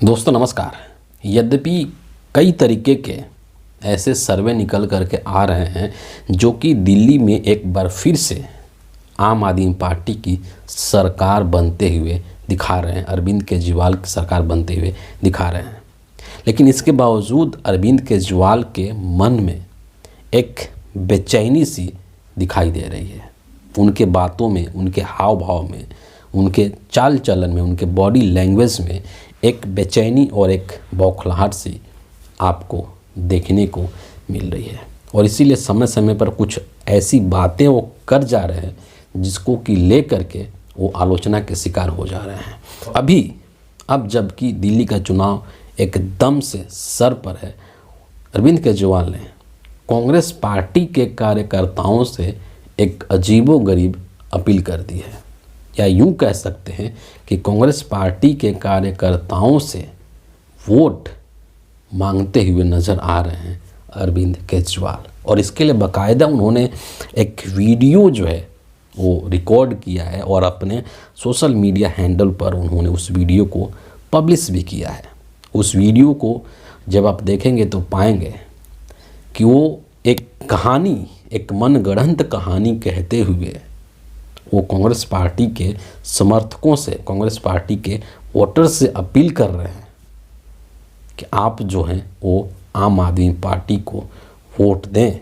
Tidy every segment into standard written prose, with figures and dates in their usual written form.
दोस्तों नमस्कार। यद्यपि कई तरीके के ऐसे सर्वे निकल करके आ रहे हैं जो कि दिल्ली में एक बार फिर से आम आदमी पार्टी की सरकार बनते हुए दिखा रहे हैं, अरविंद केजरीवाल की सरकार बनते हुए दिखा रहे हैं, लेकिन इसके बावजूद अरविंद केजरीवाल के मन में एक बेचैनी सी दिखाई दे रही है। उनके बातों में, उनके हाव भाव में, उनके चाल चलन में, उनके बॉडी लैंग्वेज में एक बेचैनी और एक बौखलाहट सी आपको देखने को मिल रही है। और इसीलिए समय समय पर कुछ ऐसी बातें वो कर जा रहे हैं जिसको कि ले करके वो आलोचना के शिकार हो जा रहे हैं। अब जबकि दिल्ली का चुनाव एकदम से सर पर है, अरविंद केजरीवाल ने कांग्रेस पार्टी के कार्यकर्ताओं से एक अजीबोगरीब अपील कर दी है, या यूं कह सकते हैं कि कांग्रेस पार्टी के कार्यकर्ताओं से वोट मांगते हुए नज़र आ रहे हैं अरविंद केजरीवाल। और इसके लिए बाकायदा उन्होंने एक वीडियो जो है वो रिकॉर्ड किया है और अपने सोशल मीडिया हैंडल पर उन्होंने उस वीडियो को पब्लिश भी किया है। उस वीडियो को जब आप देखेंगे तो पाएंगे कि वो एक कहानी, एक मनगढ़ंत कहानी कहते हुए वो कांग्रेस पार्टी के समर्थकों से, कांग्रेस पार्टी के वोटर्स से अपील कर रहे हैं कि आप जो हैं वो आम आदमी पार्टी को वोट दें,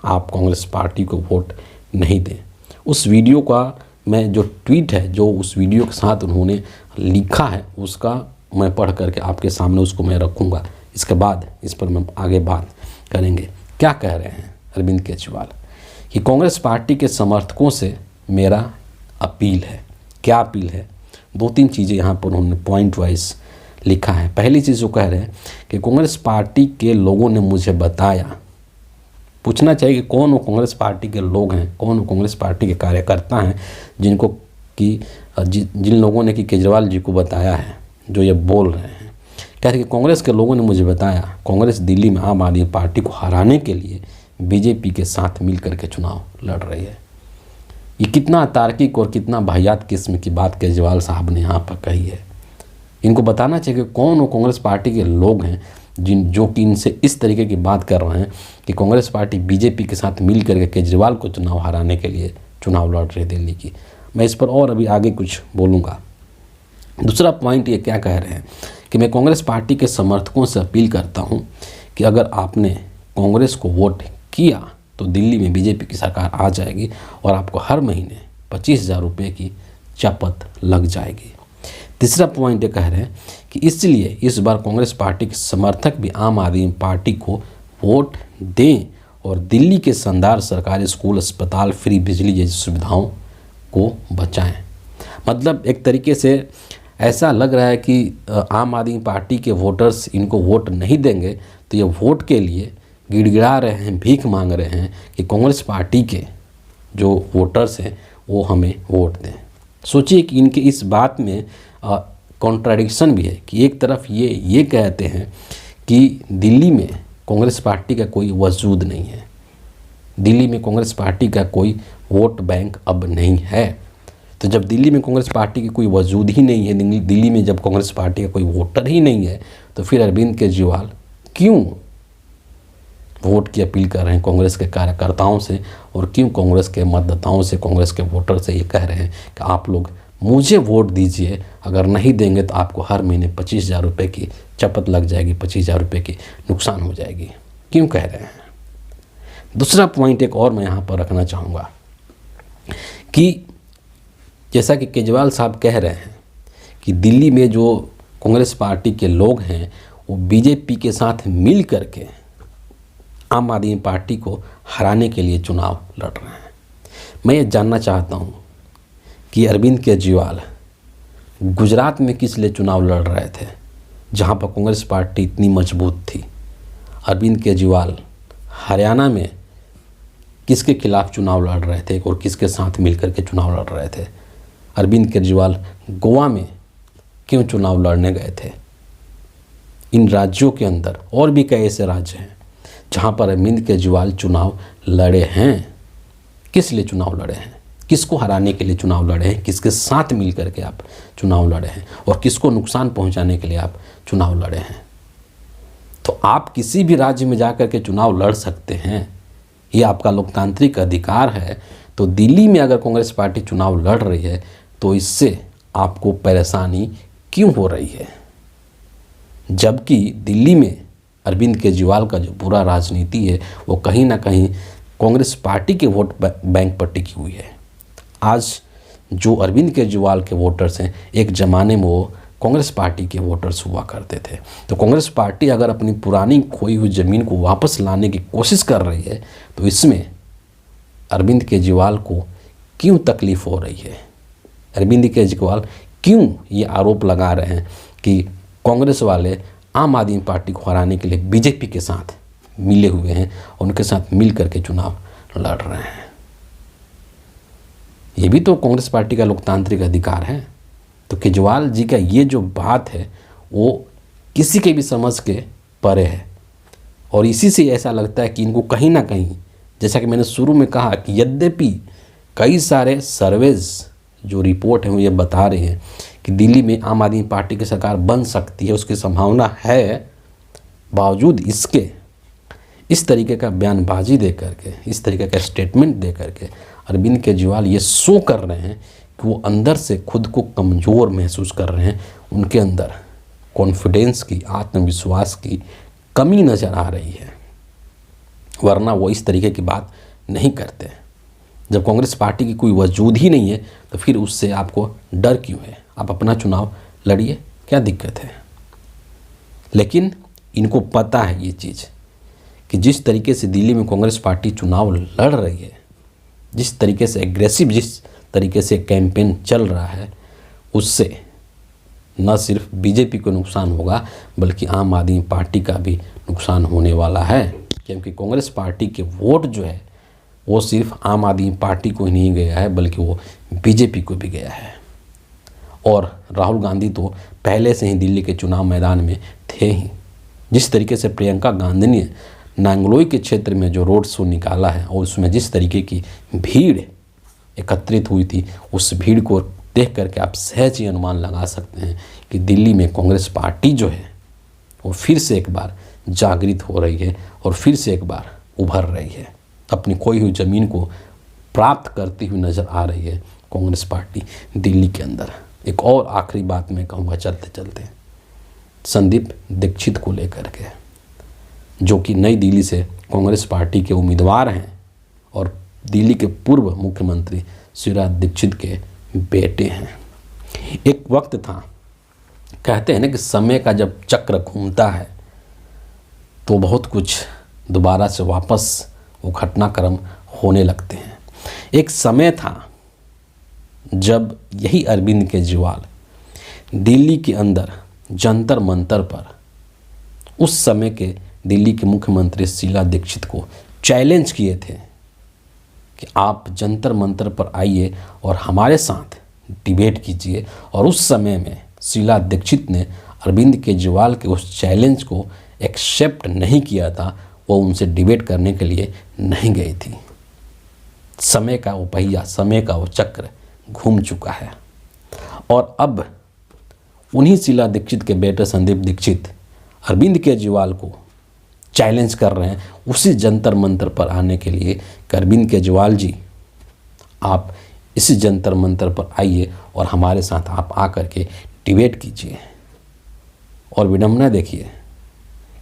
आप कांग्रेस पार्टी को वोट नहीं दें। उस वीडियो का मैं जो ट्वीट है, जो उस वीडियो के साथ उन्होंने लिखा है, उसका मैं पढ़ करके आपके सामने उसको मैं रखूँगा। इसके बाद इस पर मैं आगे बात करेंगे। क्या कह रहे हैं अरविंद केजरीवाल कि कांग्रेस पार्टी के समर्थकों से मेरा अपील है। क्या अपील है? दो तीन चीज़ें यहाँ पर उन्होंने पॉइंट वाइज लिखा है। पहली चीज़ वो कह रहे हैं कि कांग्रेस पार्टी के लोगों ने मुझे बताया, पूछना चाहिए कि कौन वो कांग्रेस पार्टी के लोग हैं, कौन वो कांग्रेस पार्टी के कार्यकर्ता हैं जिनको कि जिन लोगों ने कि केजरीवाल जी को बताया है, जो ये बोल रहे हैं। कह रहे कि कांग्रेस के लोगों ने मुझे बताया कांग्रेस दिल्ली में आम आदमी पार्टी को हराने के लिए बीजेपी के साथ मिल करके चुनाव लड़ रही है। ये कितना तार्किक और कितना वाहियात किस्म की बात केजरीवाल साहब ने यहाँ पर कही है। इनको बताना चाहिए कि कौन वो कांग्रेस पार्टी के लोग हैं जो कि इनसे इस तरीके की बात कर रहे हैं कि कांग्रेस पार्टी बीजेपी के साथ मिल करके केजरीवाल को चुनाव हराने के लिए चुनाव लड़ रही है दिल्ली की। मैं इस पर और अभी आगे कुछ बोलूँगा। दूसरा पॉइंट ये क्या कह रहे हैं कि मैं कांग्रेस पार्टी के समर्थकों से अपील करता हूँ कि अगर आपने कांग्रेस को वोट किया तो दिल्ली में बीजेपी की सरकार आ जाएगी और आपको हर महीने 25,000 रुपये की चपत लग जाएगी। तीसरा पॉइंट ये कह रहे हैं कि इसलिए इस बार कांग्रेस पार्टी के समर्थक भी आम आदमी पार्टी को वोट दें और दिल्ली के शानदार सरकारी स्कूल, अस्पताल, फ्री बिजली जैसी सुविधाओं को बचाएं। मतलब एक तरीके से ऐसा लग रहा है कि आम आदमी पार्टी के वोटर्स इनको वोट नहीं देंगे तो ये वोट के लिए गिड़गिड़ा रहे हैं, भीख मांग रहे हैं कि कांग्रेस पार्टी के जो वोटर्स हैं वो हमें वोट दें। सोचिए कि इनके इस बात में कॉन्ट्राडिक्शन भी है कि एक तरफ ये कहते हैं कि दिल्ली में कांग्रेस पार्टी का कोई वजूद नहीं है, दिल्ली में कांग्रेस पार्टी का कोई वोट बैंक अब नहीं है। तो जब दिल्ली में कांग्रेस पार्टी की कोई वजूद ही नहीं है, दिल्ली में जब कांग्रेस पार्टी का कोई वोटर ही नहीं है, तो फिर अरविंद केजरीवाल क्यों वोट की अपील कर रहे हैं कांग्रेस के कार्यकर्ताओं से, और क्यों कांग्रेस के मतदाताओं से, कांग्रेस के वोटर से ये कह रहे हैं कि आप लोग मुझे वोट दीजिए, अगर नहीं देंगे तो आपको हर महीने 25,000 रुपये की चपत लग जाएगी, 25,000 रुपये की नुकसान हो जाएगी। क्यों कह रहे हैं? दूसरा पॉइंट एक और मैं यहाँ पर रखना चाहूँगा कि जैसा कि केजरीवाल साहब कह रहे हैं कि दिल्ली में जो कांग्रेस पार्टी के लोग हैं वो बीजेपी के साथ मिल करके आम आदमी पार्टी को हराने के लिए चुनाव लड़ रहे हैं। मैं ये जानना चाहता हूँ कि अरविंद केजरीवाल गुजरात में किस लिए चुनाव लड़ रहे थे जहाँ पर कांग्रेस पार्टी इतनी मजबूत थी? अरविंद केजरीवाल हरियाणा में किसके खिलाफ चुनाव लड़ रहे थे और किसके साथ मिलकर के चुनाव लड़ रहे थे? अरविंद केजरीवाल गोवा में क्यों चुनाव लड़ने गए थे? इन राज्यों के अंदर और भी कई ऐसे राज्य हैं जहाँ पर अरविंद केजरीवाल चुनाव लड़े हैं। किस लिए चुनाव लड़े हैं? किसको हराने के लिए चुनाव लड़े हैं, किसके साथ मिल करके आप चुनाव लड़े हैं और किसको नुकसान पहुंचाने के लिए आप चुनाव लड़े हैं। तो आप किसी भी राज्य में जाकर के चुनाव लड़ सकते हैं, ये आपका लोकतांत्रिक अधिकार है। तो दिल्ली में अगर कांग्रेस पार्टी चुनाव लड़ रही है तो इससे आपको परेशानी क्यों हो रही है, जबकि दिल्ली में अरविंद केजरीवाल का जो पूरा राजनीति है वो कहीं ना कहीं कांग्रेस पार्टी के वोट बैंक पर टिकी हुई है। आज जो अरविंद केजरीवाल के वोटर्स हैं, एक ज़माने में वो कांग्रेस पार्टी के वोटर्स हुआ करते थे। तो कांग्रेस पार्टी अगर अपनी पुरानी खोई हुई ज़मीन को वापस लाने की कोशिश कर रही है तो इसमें अरविंद केजरीवाल को क्यों तकलीफ़ हो रही है। अरविंद केजरीवाल क्यों ये आरोप लगा रहे हैं कि कांग्रेस वाले आम आदमी पार्टी को हराने के लिए बीजेपी के साथ मिले हुए हैं, उनके साथ मिल करके चुनाव लड़ रहे हैं। ये भी तो कांग्रेस पार्टी का लोकतांत्रिक अधिकार है। तो केजरीवाल जी का ये जो बात है वो किसी के भी समझ के परे है और इसी से ऐसा लगता है कि इनको कहीं ना कहीं, जैसा कि मैंने शुरू में कहा कि यद्यपि कई सारे सर्वेज जो रिपोर्ट हैं वो ये बता रहे हैं कि दिल्ली में आम आदमी पार्टी की सरकार बन सकती है, उसकी संभावना है, बावजूद इसके इस तरीके का बयानबाजी दे करके, इस तरीके का स्टेटमेंट दे करके अरविंद केजरीवाल ये शो कर रहे हैं कि वो अंदर से खुद को कमज़ोर महसूस कर रहे हैं। उनके अंदर कॉन्फिडेंस की, आत्मविश्वास की कमी नज़र आ रही है, वरना वो इस तरीके की बात नहीं करते। जब कांग्रेस पार्टी की कोई वजूद ही नहीं है तो फिर उससे आपको डर क्यों है। आप अपना चुनाव लड़िए, क्या दिक्कत है। लेकिन इनको पता है ये चीज़ कि जिस तरीके से दिल्ली में कांग्रेस पार्टी चुनाव लड़ रही है, जिस तरीके से एग्रेसिव, जिस तरीके से कैंपेन चल रहा है, उससे न सिर्फ बीजेपी को नुकसान होगा बल्कि आम आदमी पार्टी का भी नुकसान होने वाला है। क्योंकि कांग्रेस पार्टी के वोट जो है वो सिर्फ आम आदमी पार्टी को ही नहीं गया है बल्कि वो बीजेपी को भी गया है। और राहुल गांधी तो पहले से ही दिल्ली के चुनाव मैदान में थे ही। जिस तरीके से प्रियंका गांधी ने नांगलोई के क्षेत्र में जो रोड शो निकाला है और उसमें जिस तरीके की भीड़ एकत्रित हुई थी, उस भीड़ को देख करके आप सहज ही अनुमान लगा सकते हैं कि दिल्ली में कांग्रेस पार्टी जो है वो फिर से एक बार जागृत हो रही है और फिर से एक बार उभर रही है, अपनी खोई हुई ज़मीन को प्राप्त करती हुई नज़र आ रही है कांग्रेस पार्टी दिल्ली के अंदर। एक और आखिरी बात मैं कहूँगा चलते चलते, संदीप दीक्षित को लेकर के, जो कि नई दिल्ली से कांग्रेस पार्टी के उम्मीदवार हैं और दिल्ली के पूर्व मुख्यमंत्री शीला दीक्षित के बेटे हैं। एक वक्त था, कहते हैं ना कि समय का जब चक्र घूमता है तो बहुत कुछ दोबारा से वापस वो घटनाक्रम होने लगते हैं। एक समय था जब यही अरविंद केजरीवाल दिल्ली के अंदर जंतर मंतर पर उस समय के दिल्ली के मुख्यमंत्री शीला दीक्षित को चैलेंज किए थे कि आप जंतर मंतर पर आइए और हमारे साथ डिबेट कीजिए। और उस समय में शीला दीक्षित ने अरविंद केजरीवाल के उस चैलेंज को एक्सेप्ट नहीं किया था, वो उनसे डिबेट करने के लिए नहीं गई थी। समय का वो पहिया, समय का वो चक्र घूम चुका है और अब उन्हीं शीला दीक्षित के बेटे संदीप दीक्षित अरविंद केजरीवाल को चैलेंज कर रहे हैं उसी जंतर मंतर पर आने के लिए कि अरविंद केजरीवाल जी, आप इसी जंतर मंतर पर आइए और हमारे साथ आप आकर के डिबेट कीजिए। और विडंबना देखिए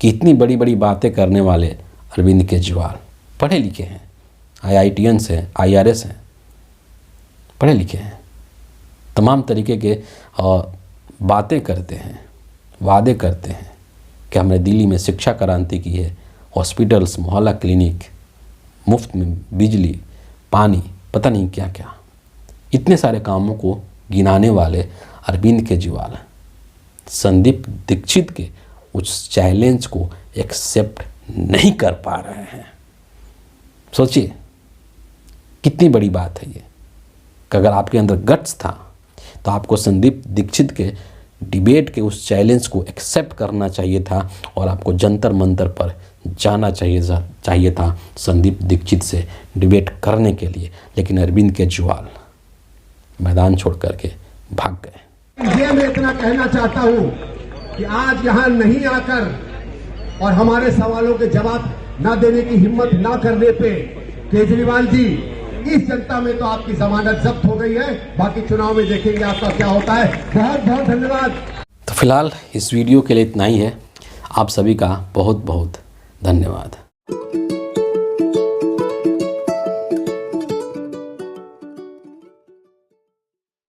कि इतनी बड़ी बड़ी बातें करने वाले अरविंद केजरीवाल पढ़े लिखे हैं, IITians हैं, IRS हैं, पढ़े लिखे हैं, तमाम तरीके के बातें करते हैं, वादे करते हैं कि हमने दिल्ली में शिक्षा क्रांति की है, हॉस्पिटल्स, मोहल्ला क्लिनिक, मुफ्त में बिजली, पानी, पता नहीं क्या क्या, इतने सारे कामों को गिनाने वाले अरविंद केजरीवाल संदीप दीक्षित के उस चैलेंज को एक्सेप्ट नहीं कर पा रहे हैं। सोचिए कितनी बड़ी बात है ये कि अगर आपके अंदर गट्स था तो आपको संदीप दीक्षित के डिबेट के उस चैलेंज को एक्सेप्ट करना चाहिए था और आपको जंतर मंतर पर जाना चाहिए था संदीप दीक्षित से डिबेट करने के लिए, लेकिन अरविंद केजरीवाल मैदान छोड़ करके भाग गए। ये मैं इतना कहना चाहता हूं कि आज यहां नहीं आकर और हमारे सवालों के जवाब ना देने की हिम्मत ना करने पे केजरीवाल जी, इस जनता में तो आपकी जमानत जब्त हो गई है, बाकी चुनाव में देखेंगे आपका क्या होता है। बहुत बहुत धन्यवाद। तो फिलहाल इस वीडियो के लिए इतना ही है। आप सभी का बहुत बहुत धन्यवाद।